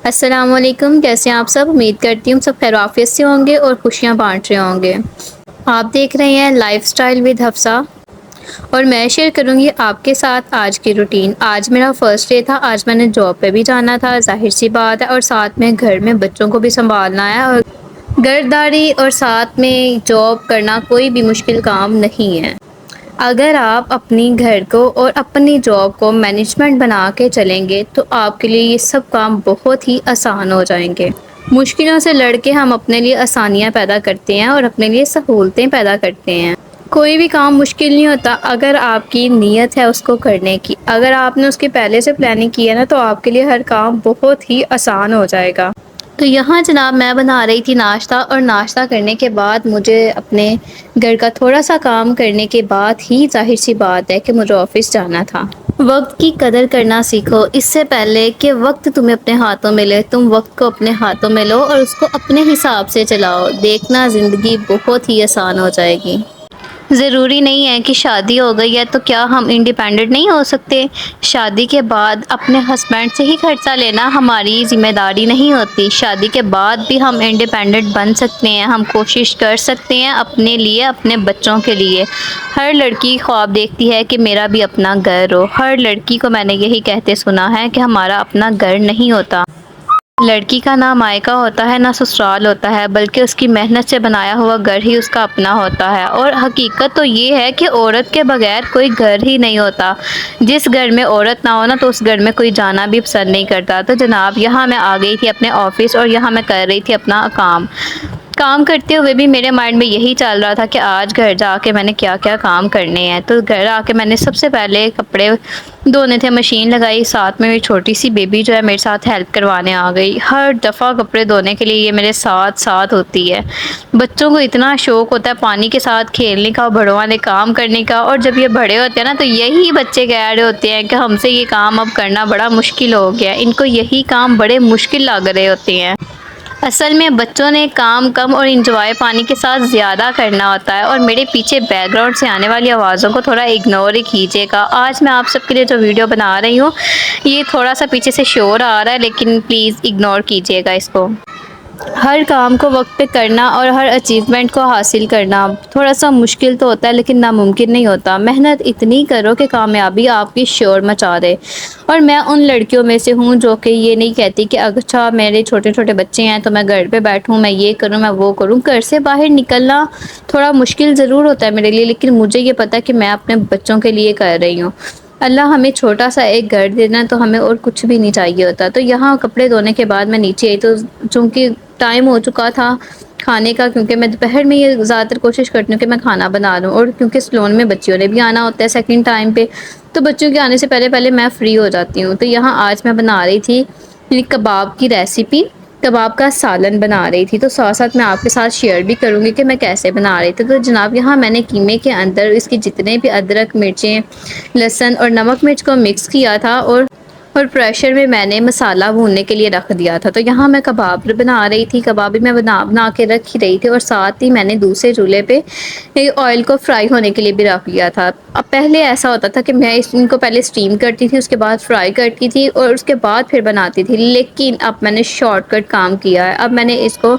अस्सलामुअलैकुम, कैसे हैं आप सब? उम्मीद करती हूँ सब खैरियत से होंगे और खुशियाँ बाँट रहे होंगे। आप देख रहे हैं लाइफ़स्टाइल विद हफ्सा और मैं शेयर करूँगी आपके साथ आज की रूटीन। आज मेरा फर्स्ट डे था, आज मैंने जॉब पे भी जाना था, ज़ाहिर-सी बात है और साथ में घर में बच्चों को भी सँभालना है और घरदारी और साथ में जॉब करना कोई भी मुश्किल काम नहीं है। अगर आप अपनी घर को और अपनी जॉब को मैनेजमेंट बना के चलेंगे तो आपके लिए ये सब काम बहुत ही आसान हो जाएंगे। मुश्किलों से लड़ के हम अपने लिए आसानियाँ पैदा करते हैं और अपने लिए सहूलतें पैदा करते हैं। कोई भी काम मुश्किल नहीं होता अगर आपकी नीयत है उसको करने की। अगर आपने उसकी पहले से प्लानिंग की है ना तो आपके लिए हर काम बहुत ही आसान हो जाएगा। तो यहाँ जनाब मैं बना रही थी नाश्ता और नाश्ता करने के बाद मुझे अपने घर का थोड़ा-सा काम करने के बाद ही ज़ाहिर-सी बात है कि मुझे ऑफ़िस जाना था। वक़्त की कदर करना सीखो, इससे पहले कि वक़्त तुम्हें अपने हाथों में ले, तुम वक़्त को अपने हाथों में लो और उसको अपने हिसाब से चलाओ। देखना ज़िंदगी बहुत ही आसान हो जाएगी। ज़रूरी नहीं है कि शादी हो गई है तो क्या हम इंडिपेंडेंट नहीं हो सकते? शादी के बाद अपने हस्बैंड से ही खर्चा लेना हमारी ज़िम्मेदारी नहीं होती। शादी के बाद भी हम इंडिपेंडेंट बन सकते हैं, हम कोशिश कर सकते हैं अपने लिए, अपने बच्चों के लिए। हर लड़की ख्वाब देखती है कि मेरा भी अपना घर हो। हर लड़की को मैंने यही कहते सुना है कि हमारा अपना घर नहीं होता। लड़की का ना मायका होता है ना ससुराल होता है, बल्कि उसकी मेहनत से बनाया हुआ घर ही उसका अपना होता है। और हकीकत तो ये है कि औरत के बगैर कोई घर ही नहीं होता। जिस घर में औरत ना हो ना तो उस घर में कोई जाना भी पसंद नहीं करता। तो जनाब यहाँ मैं आ गई थी अपने ऑफिस और यहाँ मैं कर रही थी अपना काम करते हुए भी मेरे माइंड में यही चल रहा था कि आज घर जाके मैंने क्या क्या काम करने हैं। तो घर आके मैंने सबसे पहले कपड़े धोने थे, मशीन लगाई, साथ में मेरी छोटी सी बेबी जो है मेरे साथ हेल्प करवाने आ गई। हर दफ़ा कपड़े धोने के लिए ये मेरे साथ साथ होती है। बच्चों को इतना शौक़ होता है पानी के साथ खेलने का, बड़ों वाले काम करने का, और जब ये बड़े होते हैं ना तो यही बच्चे कह रहे होते हैं कि हमसे ये काम अब करना बड़ा मुश्किल हो गया है। इनको यही काम बड़े मुश्किल लग रहे होते हैं। असल में बच्चों ने काम कम और इंजॉय पानी के साथ ज़्यादा करना होता है। और मेरे पीछे बैकग्राउंड से आने वाली आवाज़ों को थोड़ा इग्नोर ही कीजिएगा। आज मैं आप सबके लिए जो वीडियो बना रही हूँ ये थोड़ा सा पीछे से शोर आ रहा है, लेकिन प्लीज़ इग्नोर कीजिएगा इसको। हर काम को वक्त पे करना और हर अचीवमेंट को हासिल करना थोड़ा सा मुश्किल तो होता है, लेकिन नामुमकिन नहीं होता। मेहनत इतनी करो कि कामयाबी आपकी शोर मचा दे। और मैं उन लड़कियों में से हूँ जो कि ये नहीं कहती कि अच्छा मेरे छोटे छोटे बच्चे हैं तो मैं घर पे बैठूँ, मैं ये करूँ, मैं वो करूँ। घर से बाहर निकलना थोड़ा मुश्किल ज़रूर होता है मेरे लिए, लेकिन मुझे ये पता है कि मैं अपने बच्चों के लिए कर रही हूँ। अल्लाह हमें छोटा सा एक घर देना तो हमें और कुछ भी नहीं चाहिए होता। तो यहाँ कपड़े धोने के बाद मैं नीचे आई तो चूँकि टाइम हो चुका था खाने का, क्योंकि मैं दोपहर में ये ज़्यादातर कोशिश करती हूँ कि मैं खाना बना लूँ, और क्योंकि सैलून में बच्चियों ने भी आना होता है सेकंड टाइम पे, तो बच्चों के आने से पहले पहले मैं फ्री हो जाती हूँ। तो यहाँ आज मैं बना रही थी कबाब की रेसिपी, कबाब का सालन बना रही थी। तो साथ साथ मैं आपके साथ शेयर भी करूँगी कि मैं कैसे बना रही थी। तो जनाब यहाँ मैंने कीमे के अंदर इसकी जितने भी अदरक, मिर्चें, लहसुन और नमक मिर्च को मिक्स किया था और प्रेशर में मैंने मसाला भूनने के लिए रख दिया था। तो यहाँ मैं कबाब बना रही थी, कबाब भी मैं बना बना के रख ही रही थी, और साथ ही मैंने दूसरे चूल्हे पे ऑयल को फ्राई होने के लिए भी रख लिया था। अब पहले ऐसा होता था कि मैं इनको पहले स्टीम करती थी, उसके बाद फ्राई करती थी और उसके बाद फिर बनाती थी, लेकिन अब मैंने शॉर्टकट काम किया है। अब मैंने इसको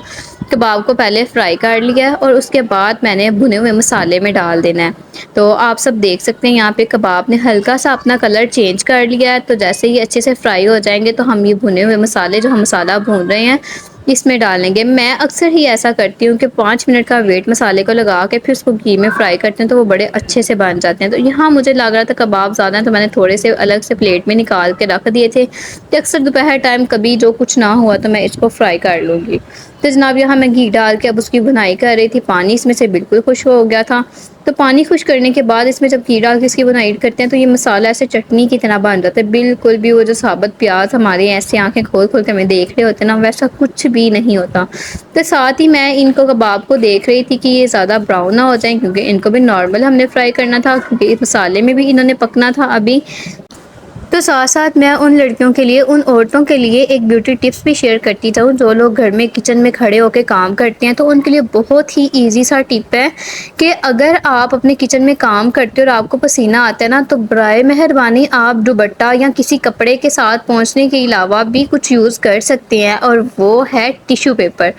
कबाब को पहले फ्राई कर लिया है और उसके बाद मैंने भुने हुए मसाले में डाल देना है। तो आप सब देख सकते हैं यहाँ पे कबाब ने हल्का सा अपना कलर चेंज कर लिया है। तो जैसे ही अच्छे से फ्राई हो जाएंगे तो हम ये भुने हुए मसाले जो हम मसाला भून रहे हैं इसमें डालेंगे। मैं अक्सर ही ऐसा करती हूँ कि 5 मिनट का वेट मसाले को लगा के फिर उसको घी में फ्राई करते हैं तो वो बड़े अच्छे से बन जाते हैं। तो यहाँ मुझे लग रहा था कबाब ज़्यादा है तो मैंने थोड़े से अलग से प्लेट में निकाल के रख दिए थे कि अक्सर दोपहर टाइम कभी जो कुछ ना हुआ तो मैं इसको फ्राई कर लूँगी। तो जनाब यहाँ मैं घी डाल के अब उसकी भुनाई कर रही थी। पानी इसमें से बिल्कुल खुश्क हो गया था। तो पानी खुश करने के बाद इसमें जब घी डाल के इसकी भुनाई करते हैं तो ये मसाला ऐसे चटनी की तरह बन जाता है। बिल्कुल भी वो जो साबुत प्याज हमारे ऐसे आंखें खोल खोल के हमें देख रहे होते हैं ना, वैसा कुछ भी नहीं होता। तो साथ ही मैं इनको कबाब को देख रही थी कि ये ज़्यादा ब्राउन ना हो जाए, क्योंकि इनको भी नॉर्मल हमने फ्राई करना था, क्योंकि इस मसाले में भी इन्होंने पकना था अभी। तो साथ-साथ मैं उन लड़कियों के लिए, उन औरतों के लिए एक ब्यूटी टिप्स भी शेयर करती जाऊँ जो लोग घर में किचन में खड़े होके काम करते हैं। तो उनके लिए बहुत ही ईज़ी सा टिप है कि अगर आप अपने किचन में काम करते हो और आपको पसीना आता है ना, तो बराए मेहरबानी आप दुपट्टा या किसी कपड़े के साथ पोंछने के अलावा भी कुछ यूज़ कर सकते हैं, और वो है टिश्यू पेपर।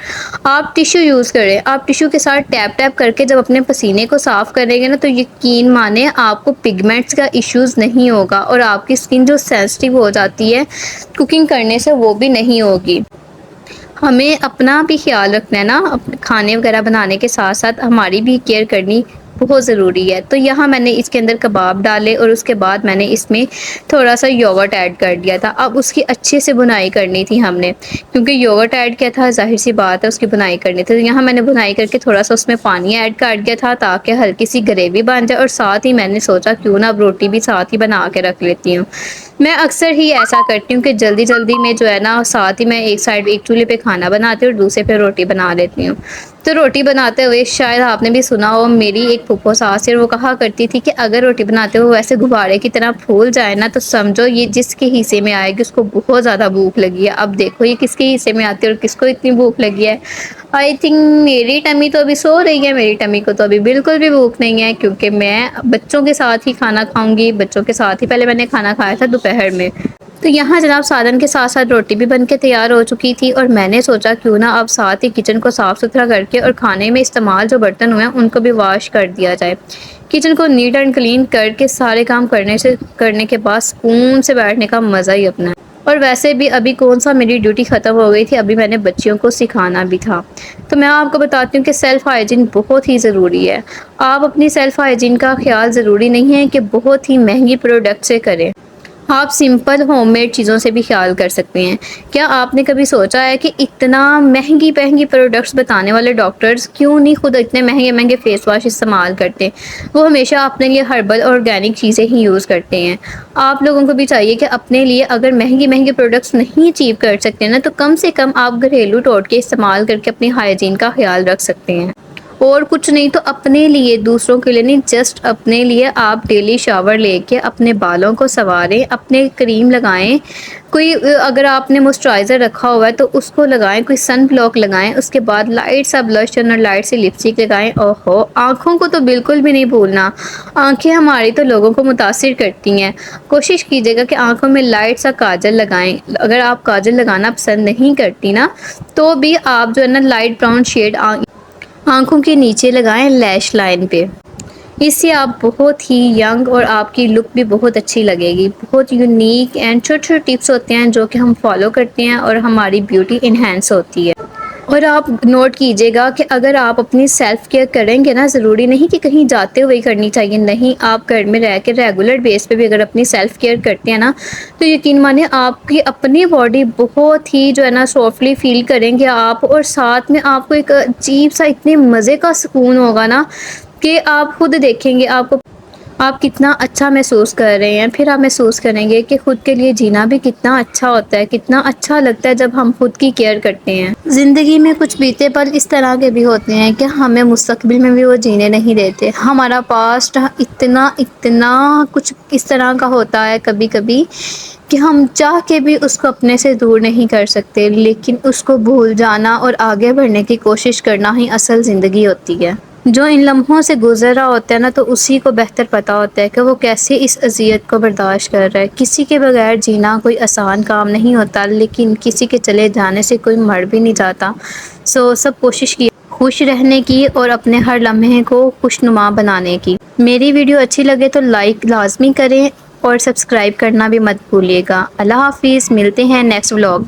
आप टिश्यू यूज़ करें। आप टिश्यू के साथ टैप-टैप करके जब अपने पसीने को साफ़ करेंगे ना, तो यकीन माने आपको पिगमेंट्स का इश्यूज़ नहीं होगा और आपकी स्किन जो सेंसिटिव हो जाती है कुकिंग करने से, वो भी नहीं होगी। हमें अपना भी ख़्याल रखना है ना, खाने वगैरह बनाने के साथ-साथ हमारी भी केयर करनी बहुत ज़रूरी है। तो यहाँ मैंने इसके अंदर कबाब डाले और उसके बाद मैंने इसमें थोड़ा-सा योगर्ट ऐड कर दिया था। अब उसकी अच्छे से भुनाई करनी थी हमने, क्योंकि योगर्ट ऐड किया था, ज़ाहिर-सी बात है उसकी भुनाई करनी थी। तो यहाँ मैंने भुनाई करके थोड़ा-सा उसमें पानी ऐड कर दिया था ताकि हल्की-सी ग्रेवी बन जाए, और साथ ही मैंने सोचा क्यों ना अब रोटी भी साथ ही बना के रख लेती हूँ। मैं अक्सर ही ऐसा करती हूँ कि जल्दी-जल्दी में जो है ना, साथ ही मैं एक साइड एक चूल्हे पे खाना बनाती हूँ और दूसरे पे रोटी बना लेती हूँ। तो रोटी बनाते हुए शायद आपने भी सुना हो, मेरी एक फूफो सास है, वो कहा करती थी कि अगर रोटी बनाते हुए वैसे गुब्बारे की तरह फूल जाए ना, तो समझो ये जिसके हिस्से में आएगी उसको बहुत ज़्यादा भूख लगी है। अब देखो ये किसके हिस्से में आती है और किसको इतनी भूख लगी है। आई थिंक मेरी टमी तो अभी सो रही है, मेरी टमी को तो अभी बिल्कुल भी भूख नहीं है, क्योंकि मैं बच्चों के साथ ही खाना खाऊँगी। बच्चों के साथ ही पहले मैंने खाना खाया था दोपहर में। तो यहाँ जनाब सालन के साथ-साथ रोटी भी बन के तैयार हो चुकी थी, और मैंने सोचा क्यों ना अब साथ ही किचन को साफ़-सुथरा करके और खाने में इस्तेमाल जो बर्तन हुए हैं उनको भी वॉश कर दिया जाए। किचन को नीट एंड क्लीन करके सारे काम करने के बाद सुकून से बैठने का मज़ा ही अपना है। और वैसे भी अभी कौन-सा मेरी ड्यूटी ख़त्म हो गई थी, अभी मैंने बच्चियों को सिखाना भी था। तो मैं आपको बताती हूँ कि सेल्फ़ हाइजीन बहुत ही ज़रूरी है। आप अपनी सेल्फ़ हाइजीन का ख़्याल ज़रूरी नहीं है कि बहुत ही महँगी प्रोडक्ट से करें। आप सिंपल होममेड चीज़ों से भी ख़्याल कर सकते हैं। क्या आपने कभी सोचा है कि इतना महँगी-महँगी प्रोडक्ट्स बताने वाले डॉक्टर्स क्यों नहीं खुद इतने महँगे-महँगे फ़ेस वॉश इस्तेमाल करते? वो हमेशा अपने लिए हर्बल ऑर्गेनिक चीज़ें ही यूज़ करते हैं। आप लोगों को भी चाहिए कि अपने लिए अगर महँगी-महँगी प्रोडक्ट्स नहीं अचीव कर सकते ना, तो कम से कम आप घरेलू टोटके इस्तेमाल करके अपनी हाइजीन का ख़्याल रख सकते हैं। और कुछ नहीं तो अपने लिए, दूसरों के लिए नहीं, जस्ट अपने लिए आप डेली शावर लेके अपने बालों को संवारें, अपने क्रीम लगाएं, कोई अगर आपने मॉइस्चराइज़र रखा हुआ है तो उसको लगाएं, कोई सन ब्लॉक लगाएं, उसके बाद लाइट सा ब्लश और लाइट सी लिपस्टिक लगाएं। ओहो, आँखों को तो बिल्कुल भी नहीं भूलना। आँखें हमारी तो लोगों को मुतासिर करती हैं। कोशिश कीजिएगा कि आँखों में लाइट सा काजल लगाएं। अगर आप काजल लगाना पसंद नहीं करती ना, तो भी आप जो है ना लाइट ब्राउन शेड आँखों के नीचे लगाएं, लैश लाइन पे। इससे आप बहुत ही यंग और आपकी लुक भी बहुत अच्छी लगेगी। बहुत यूनिक एंड छोटे-छोटे टिप्स होते हैं जो कि हम फॉलो करते हैं और हमारी ब्यूटी एनहांस होती है। और आप नोट कीजिएगा कि अगर आप अपनी सेल्फ केयर करेंगे ना, ज़रूरी नहीं कि कहीं जाते हुए ही करनी चाहिए, नहीं, आप घर में रह के रेगुलर बेस पे भी अगर अपनी सेल्फ केयर करते हैं ना, तो यकीन मानिए आपकी अपनी बॉडी बहुत ही जो है ना सॉफ्टली फील करेंगे आप, और साथ में आपको एक अजीब सा इतने मज़े का सुकून होगा ना कि आप खुद देखेंगे आपको आप कितना अच्छा महसूस कर रहे हैं। फिर आप महसूस करेंगे कि खुद के लिए जीना भी कितना अच्छा होता है, कितना अच्छा लगता है जब हम खुद की केयर करते हैं। ज़िंदगी में कुछ बीते पल इस तरह के भी होते हैं कि हमें मुस्तकबिल में भी वो जीने नहीं देते। हमारा पास्ट इतना कुछ इस तरह का होता है कभी-कभी कि हम चाह के भी उसको अपने से दूर नहीं कर सकते, लेकिन उसको भूल जाना और आगे बढ़ने की कोशिश करना ही असल ज़िंदगी होती है। जो इन लम्हों से गुज़र रहा होता है ना, तो उसी को बेहतर पता होता है कि वो कैसे इस अज़ियत को बर्दाश्त कर रहा है। किसी के बगैर जीना कोई आसान काम नहीं होता, लेकिन किसी के चले जाने से कोई मर भी नहीं जाता। सो सब कोशिश की खुश रहने की और अपने हर लम्हे को खुशनुमा बनाने की। मेरी वीडियो अच्छी लगे तो लाइक लाज़मी करें और सब्सक्राइब करना भी मत भूलिएगा। अल्लाह हाफ़िज़, मिलते हैं नेक्स्ट व्लॉग।